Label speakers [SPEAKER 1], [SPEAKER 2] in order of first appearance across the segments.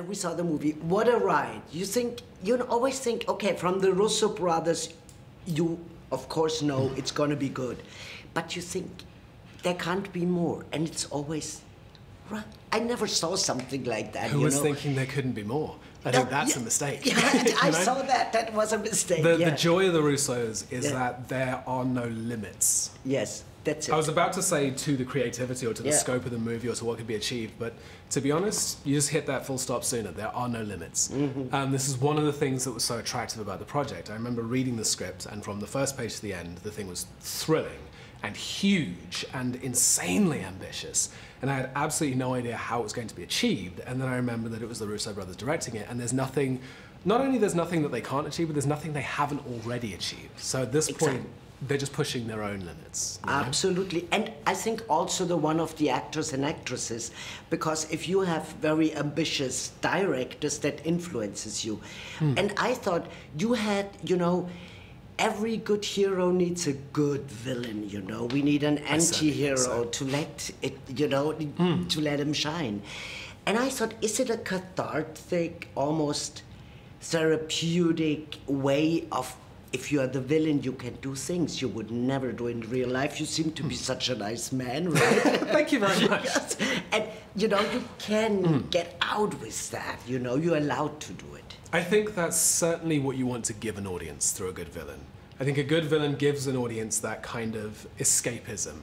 [SPEAKER 1] we saw the movie. What a ride. You always think, okay, from the Russo Brothers, you of course know it's going to be good. But you think there can't be more. And it's always, right. I never saw something like that.
[SPEAKER 2] Who was thinking there couldn't be more? I think that's a mistake.
[SPEAKER 1] Yeah, I saw that. That was a mistake.
[SPEAKER 2] The joy of the Russos is that there are no limits.
[SPEAKER 1] Yes. That's it.
[SPEAKER 2] I was about to say to the creativity or to the scope of the movie or to what could be achieved, but to be honest, you just hit that full stop sooner. There are no limits. This is one of the things that was so attractive about the project. I remember reading the script, and from the first page to the end, the thing was thrilling and huge and insanely ambitious. And I had absolutely no idea how it was going to be achieved. And then I remember that it was the Russo brothers directing it, and there's nothing, not only there's nothing that they can't achieve, but there's nothing they haven't already achieved. So at this point, they're just pushing their own limits. You know?
[SPEAKER 1] Absolutely. And I think also the one of the actors and actresses, because if you have very ambitious directors, that influences you. And I thought you had, every good hero needs a good villain, We need an anti-hero to let it, to let him shine. And I thought, is it a cathartic, almost therapeutic way of, if you are the villain, you can do things you would never do in real life. You seem to be such a nice man, right?
[SPEAKER 2] Thank you very much.
[SPEAKER 1] Yes. And, you can get out with that, You're allowed to do it.
[SPEAKER 2] I think that's certainly what you want to give an audience through a good villain. I think a good villain gives an audience that kind of escapism.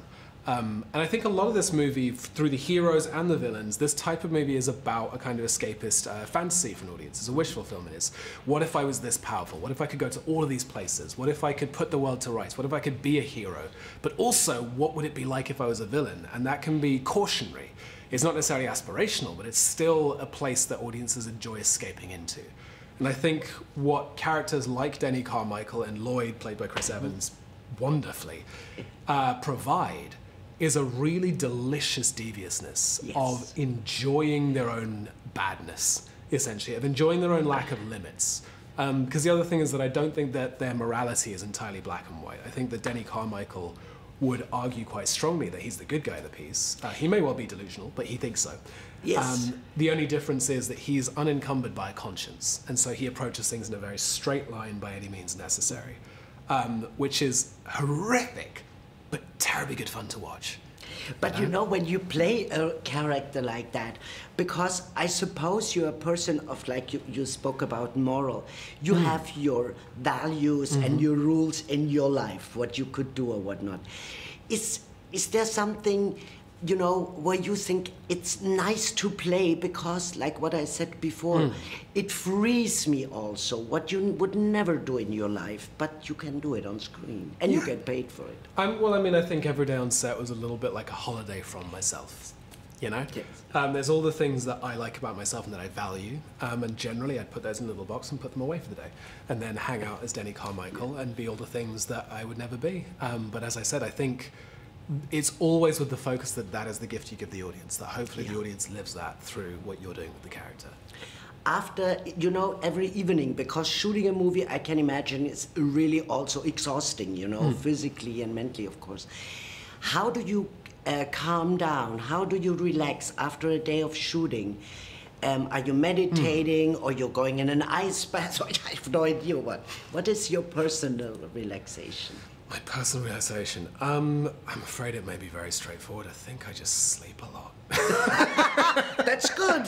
[SPEAKER 2] And I think a lot of this movie, through the heroes and the villains, this type of movie is about a kind of escapist fantasy for an audience. It's a wish fulfillment. It's, what if I was this powerful? What if I could go to all of these places? What if I could put the world to rights? What if I could be a hero? But also, what would it be like if I was a villain? And that can be cautionary. It's not necessarily aspirational, but it's still a place that audiences enjoy escaping into. And I think what characters like Denny Carmichael and Lloyd, played by Chris Evans, wonderfully provide is a really delicious deviousness of enjoying their own badness, essentially, of enjoying their own lack of limits. Because the other thing is that I don't think that their morality is entirely black and white. I think that Denny Carmichael would argue quite strongly that he's the good guy of the piece. He may well be delusional, but he thinks so.
[SPEAKER 1] Yes.
[SPEAKER 2] The only difference is that he's unencumbered by a conscience, and so he approaches things in a very straight line by any means necessary, which is horrific, but terribly good fun to watch.
[SPEAKER 1] But when you play a character like that, because I suppose you're a person of, like you spoke about, moral, you have your values and your rules in your life, what you could do or what not. Is there something, where you think it's nice to play because, like what I said before, it frees me also, what you would never do in your life, but you can do it on screen, and you get paid for it.
[SPEAKER 2] Well, I think every day on set was a little bit like a holiday from myself, Yes. There's all the things that I like about myself and that I value, and generally I'd put those in a little box and put them away for the day, and then hang out as Denny Carmichael and be all the things that I would never be. But as I said, I think it's always with the focus that that is the gift you give the audience, that hopefully the audience lives that through what you're doing with the character.
[SPEAKER 1] After, every evening, because shooting a movie, I can imagine, is really also exhausting, physically and mentally, of course. How do you calm down? How do you relax after a day of shooting? Are you meditating, or you're going in an ice bath? I have no idea what is your personal relaxation?
[SPEAKER 2] My personal relaxation? I'm afraid it may be very straightforward. I think I just sleep a lot.
[SPEAKER 1] That's good.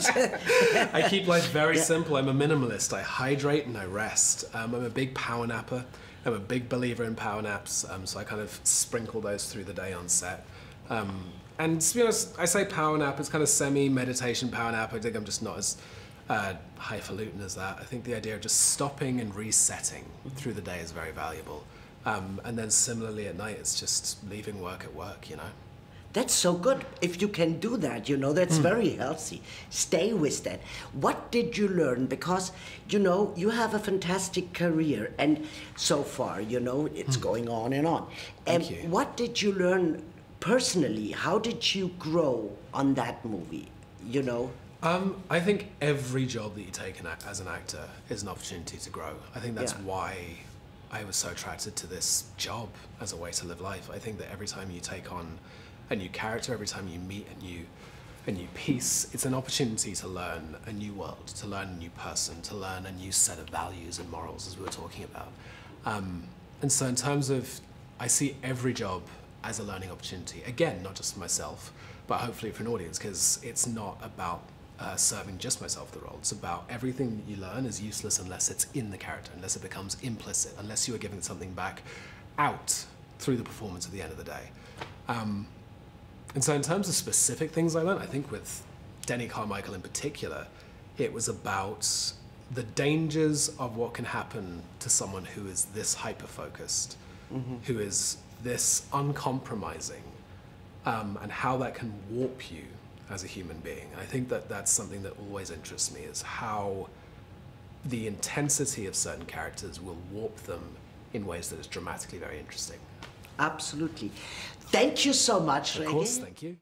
[SPEAKER 2] I keep life very simple. I'm a minimalist. I hydrate and I rest. I'm a big power napper. I'm a big believer in power naps, so I kind of sprinkle those through the day on set. And to be honest, I say power nap, it's kind of semi-meditation power nap. I think I'm just not as highfalutin as that. I think the idea of just stopping and resetting through the day is very valuable. And then similarly at night, it's just leaving work at work,
[SPEAKER 1] That's so good. If you can do that, that's very healthy. Stay with that. What did you learn? Because, you have a fantastic career, and so far, it's going on and on.
[SPEAKER 2] Thank you.
[SPEAKER 1] What did you learn personally? How did you grow on that movie,
[SPEAKER 2] I think every job that you take as an actor is an opportunity to grow. I think that's why I was so attracted to this job as a way to live life. I think that every time you take on a new character, every time you meet a new piece. It's an opportunity to learn a new world, to learn a new person, to learn a new set of values and morals, as we were talking about. And so in terms of, I see every job as a learning opportunity. Again, not just for myself, but hopefully for an audience, because it's not about serving just myself the role. It's about everything that you learn is useless unless it's in the character, unless it becomes implicit, unless you are giving something back out through the performance at the end of the day. And so in terms of specific things I learned, I think with Denny Carmichael in particular, it was about the dangers of what can happen to someone who is this hyper-focused, who is this uncompromising, and how that can warp you as a human being. And I think that that's something that always interests me, is how the intensity of certain characters will warp them in ways that is dramatically very interesting.
[SPEAKER 1] Absolutely. Thank you so much, Regé.
[SPEAKER 2] Of course, thank you.